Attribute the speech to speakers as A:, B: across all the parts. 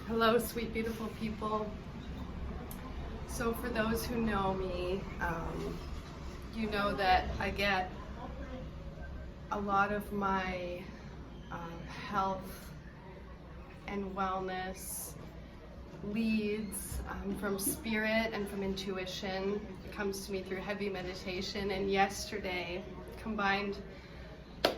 A: Hello, sweet, beautiful people. So for those who know me, you know that I get a lot of my health and wellness leads from spirit and from intuition. It comes to me through heavy meditation, and yesterday, combined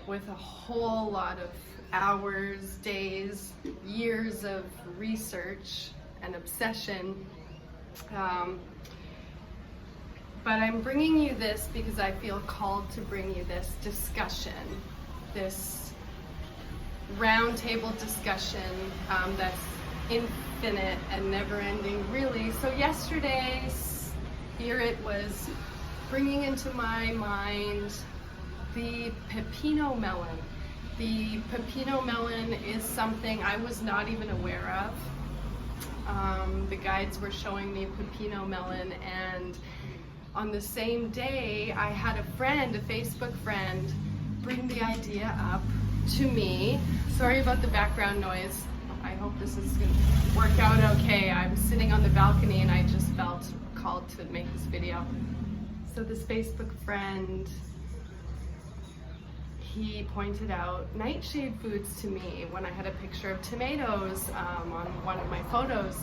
A: with a whole lot of hours, days, years of research and obsession. But I'm bringing you this because I feel called to bring you this discussion, this roundtable discussion that's infinite and never-ending, really. So yesterday, Spirit was bringing into my mind the pepino melon. The pepino melon is something I was not even aware of. The guides were showing me pepino melon, and on the same day I had a friend, a Facebook friend, bring the idea up to me. Sorry about the background noise. I hope this is going to work out okay. I'm sitting on the balcony and I just felt called to make this video. So this Facebook friend, he pointed out nightshade foods to me when I had a picture of tomatoes on one of my photos,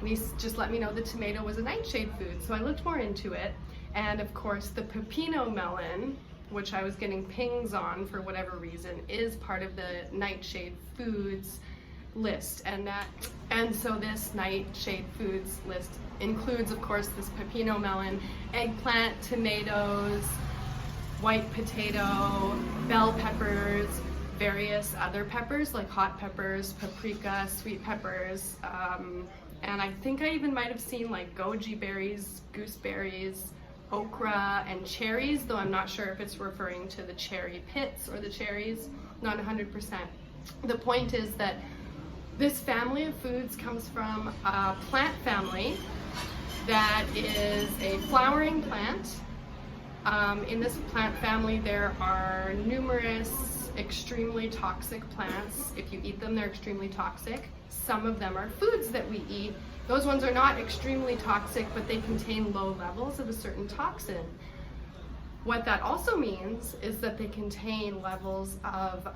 A: and he just let me know the tomato was a nightshade food. So I looked more into it, and of course the pepino melon, which I was getting pings on for whatever reason, is part of the nightshade foods list, and so this nightshade foods list includes, of course, this pepino melon, eggplant, tomatoes, white potato, bell peppers, various other peppers like hot peppers, paprika, sweet peppers, and I think I even might have seen like goji berries, gooseberries, okra, and cherries, though I'm not sure if it's referring to the cherry pits or the cherries, not 100%. The point is that this family of foods comes from a plant family that is a flowering plant. In this plant family, there are numerous extremely toxic plants. If you eat them, they're extremely toxic. Some of them are foods that we eat. Those ones are not extremely toxic, but they contain low levels of a certain toxin. What that also means is that they contain levels of,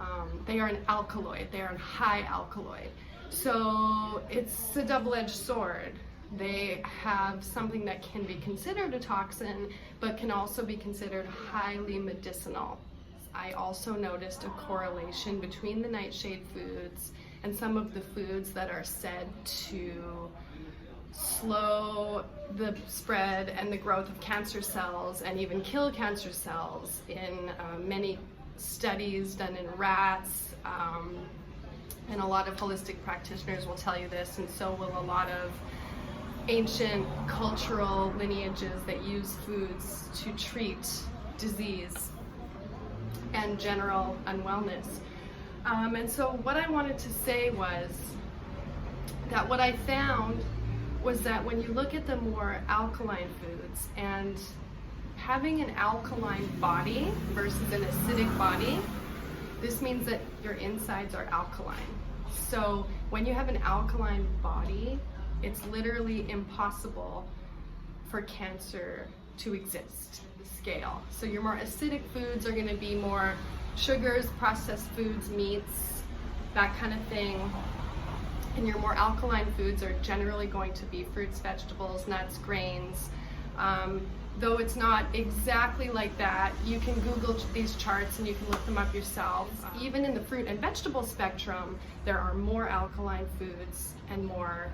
A: they are an alkaloid, they are a high alkaloid. So it's a double-edged sword. They have something that can be considered a toxin, but can also be considered highly medicinal. I also noticed a correlation between the nightshade foods and some of the foods that are said to slow the spread and the growth of cancer cells and even kill cancer cells in many studies done in rats. And a lot of holistic practitioners will tell you this, and so will a lot of ancient cultural lineages that use foods to treat disease and general unwellness. And so what I wanted to say was that what I found was that when you look at the more alkaline foods, and having an alkaline body versus an acidic body, this means that your insides are alkaline. So when you have an alkaline body, it's literally impossible for cancer to exist, scale. So your more acidic foods are gonna be more sugars, processed foods, meats, that kind of thing. And your more alkaline foods are generally going to be fruits, vegetables, nuts, grains. Though it's not exactly like that, you can Google these charts and you can look them up yourself. Even in the fruit and vegetable spectrum, there are more alkaline foods and more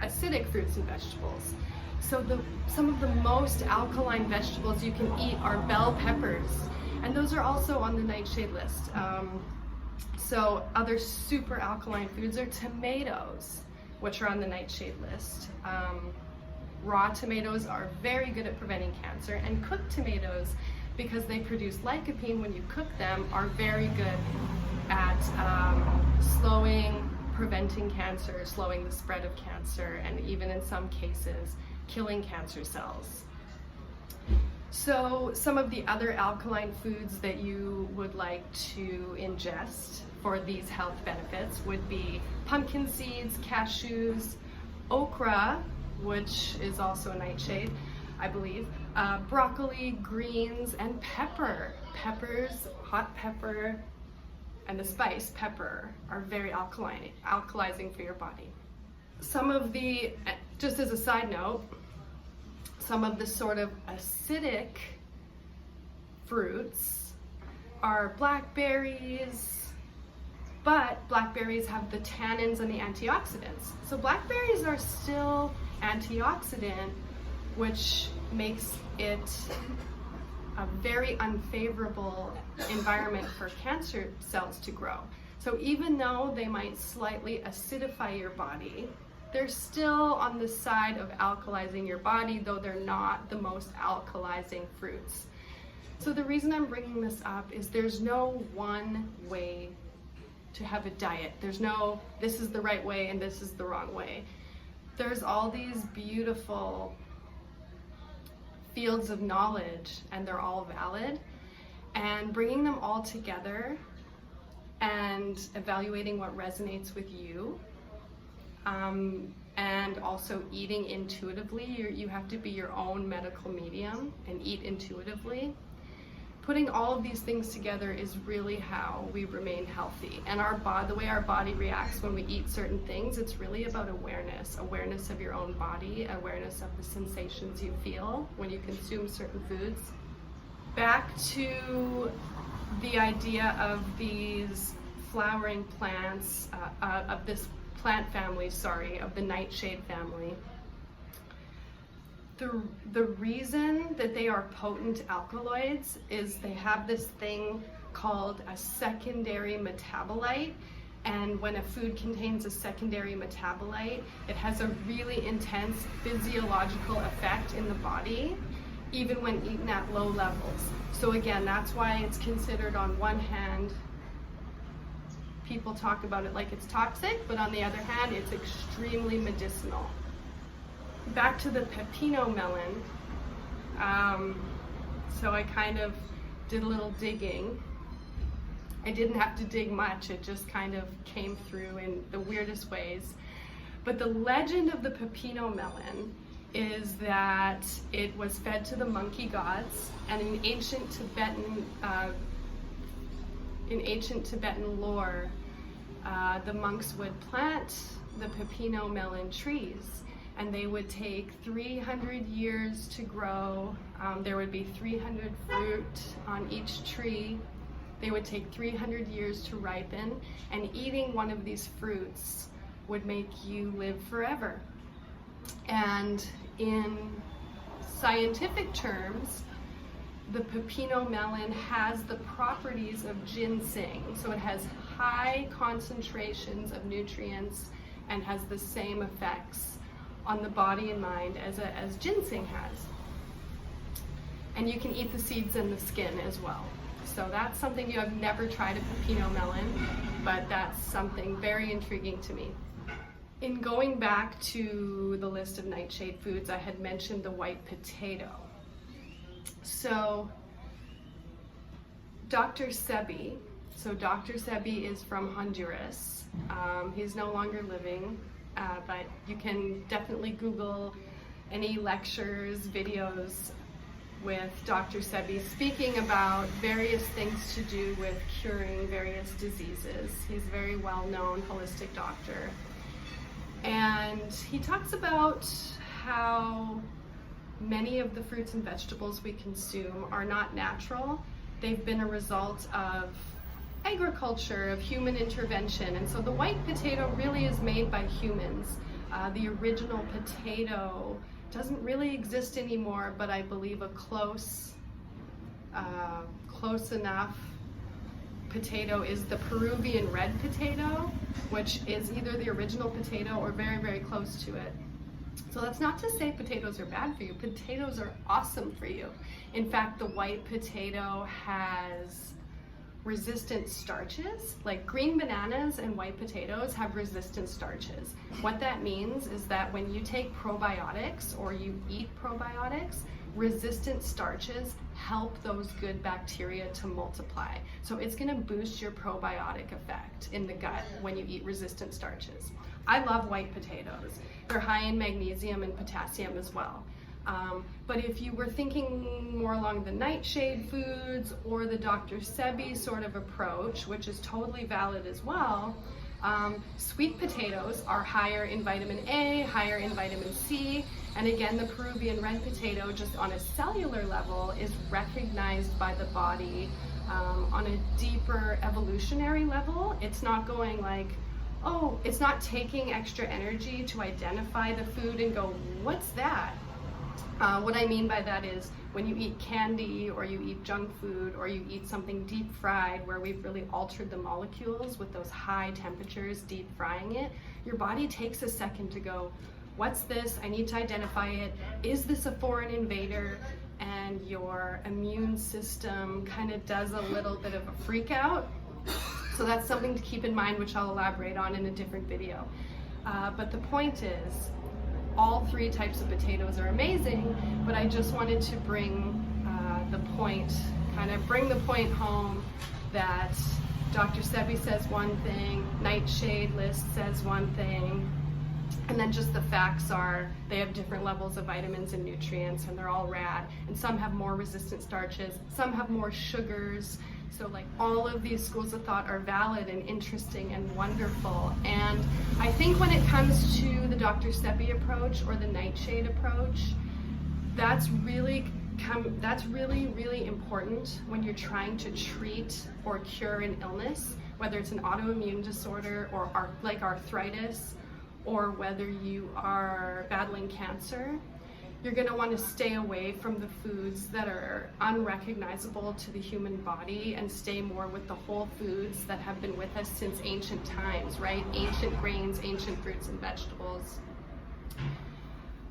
A: acidic fruits and vegetables. So some of the most alkaline vegetables you can eat are bell peppers, and those are also on the nightshade list. So other super alkaline foods are tomatoes, which are on the nightshade list. Raw tomatoes are very good at preventing cancer, and cooked tomatoes, because they produce lycopene when you cook them, are very good at preventing cancer, slowing the spread of cancer, and even in some cases, killing cancer cells. So some of the other alkaline foods that you would like to ingest for these health benefits would be pumpkin seeds, cashews, okra, which is also a nightshade, I believe, broccoli, greens, and pepper. Peppers, hot pepper, and the spice pepper are very alkalizing for your body. Some of the, just as a side note, some of the sort of acidic fruits are blackberries, but blackberries have the tannins and the antioxidants. So blackberries are still antioxidant, which makes it a very unfavorable environment for cancer cells to grow. So even though they might slightly acidify your body, they're still on the side of alkalizing your body, though they're not the most alkalizing fruits. So the reason I'm bringing this up is there's no one way to have a diet. There's no, this is the right way and this is the wrong way. There's all these beautiful fields of knowledge and they're all valid, and bringing them all together and evaluating what resonates with you, and also eating intuitively. You have to be your own medical medium and eat intuitively. Putting all of these things together is really how we remain healthy. And the way our body reacts when we eat certain things, it's really about awareness of your own body, awareness of the sensations you feel when you consume certain foods. Back to the idea of these flowering plants, of this plant family, of the nightshade family. The reason that they are potent alkaloids is they have this thing called a secondary metabolite, and when a food contains a secondary metabolite, it has a really intense physiological effect in the body, even when eaten at low levels. So again, that's why it's considered, on one hand, people talk about it like it's toxic, but on the other hand, it's extremely medicinal. Back to the pepino melon. So I kind of did a little digging. I didn't have to dig much, it just kind of came through in the weirdest ways. But the legend of the pepino melon is that it was fed to the monkey gods, and in ancient Tibetan lore, the monks would plant the pepino melon trees, and they would take 300 years to grow. There would be 300 fruit on each tree. They would take 300 years to ripen, and eating one of these fruits would make you live forever. And in scientific terms, the pepino melon has the properties of ginseng. So it has high concentrations of nutrients and has the same effects on the body and mind as ginseng has. And you can eat the seeds and the skin as well. So that's something you have never tried, a pepino melon, but that's something very intriguing to me. In going back to the list of nightshade foods, I had mentioned the white potato. So Dr. Sebi is from Honduras. He's no longer living, but you can definitely Google any lectures, videos with Dr. Sebi speaking about various things to do with curing various diseases. He's a very well-known holistic doctor. And he talks about how many of the fruits and vegetables we consume are not natural. They've been a result of agriculture, of human intervention. And so the white potato really is made by humans. The original potato doesn't really exist anymore, but I believe a close enough potato is the Peruvian red potato, which is either the original potato or very, very close to it. So that's not to say potatoes are bad for you. Potatoes are awesome for you. In fact, the white potato has resistant starches. Like green bananas and white potatoes have resistant starches. What that means is that when you take probiotics or you eat probiotics, resistant starches help those good bacteria to multiply. So it's gonna boost your probiotic effect in the gut when you eat resistant starches. I love white potatoes. They're high in magnesium and potassium as well. But if you were thinking more along the nightshade foods or the Dr. Sebi sort of approach, which is totally valid as well, sweet potatoes are higher in vitamin A, higher in vitamin C, and again, the Peruvian red potato, just on a cellular level, is recognized by the body on a deeper evolutionary level. It's not going like, oh, it's not taking extra energy to identify the food and go, what's that? What I mean by that is when you eat candy or you eat junk food or you eat something deep fried where we've really altered the molecules with those high temperatures, deep frying it, your body takes a second to go, what's this? I need to identify it. Is this a foreign invader? And your immune system kind of does a little bit of a freak out. So that's something to keep in mind, which I'll elaborate on in a different video. But the point is, all three types of potatoes are amazing, but I just wanted to bring the point home that Dr. Sebi says one thing, Nightshade list says one thing, and then just the facts are they have different levels of vitamins and nutrients, and they're all rad, and some have more resistant starches, some have more sugars. So like all of these schools of thought are valid and interesting and wonderful. And I think when it comes to the Dr. Sebi approach or the Nightshade approach, that's really, really important when you're trying to treat or cure an illness, whether it's an autoimmune disorder or like arthritis, or whether you are battling cancer. You're going to want to stay away from the foods that are unrecognizable to the human body and stay more with the whole foods that have been with us since ancient times, right? Ancient grains, ancient fruits and vegetables.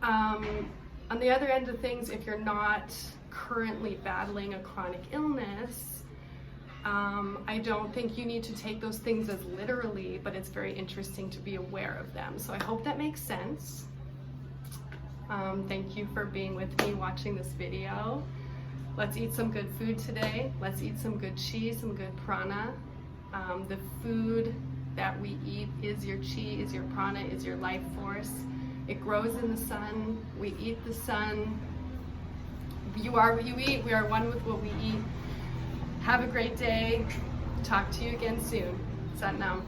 A: On the other end of things, if you're not currently battling a chronic illness, I don't think you need to take those things as literally, but it's very interesting to be aware of them. So I hope that makes sense. Thank you for being with me watching this video. Let's eat some good food today. Let's eat some good chi, some good prana. The food that we eat is your chi, is your prana, is your life force. It grows in the sun. We eat the sun. You are what you eat. We are one with what we eat. Have a great day. Talk to you again soon. Sat Nam.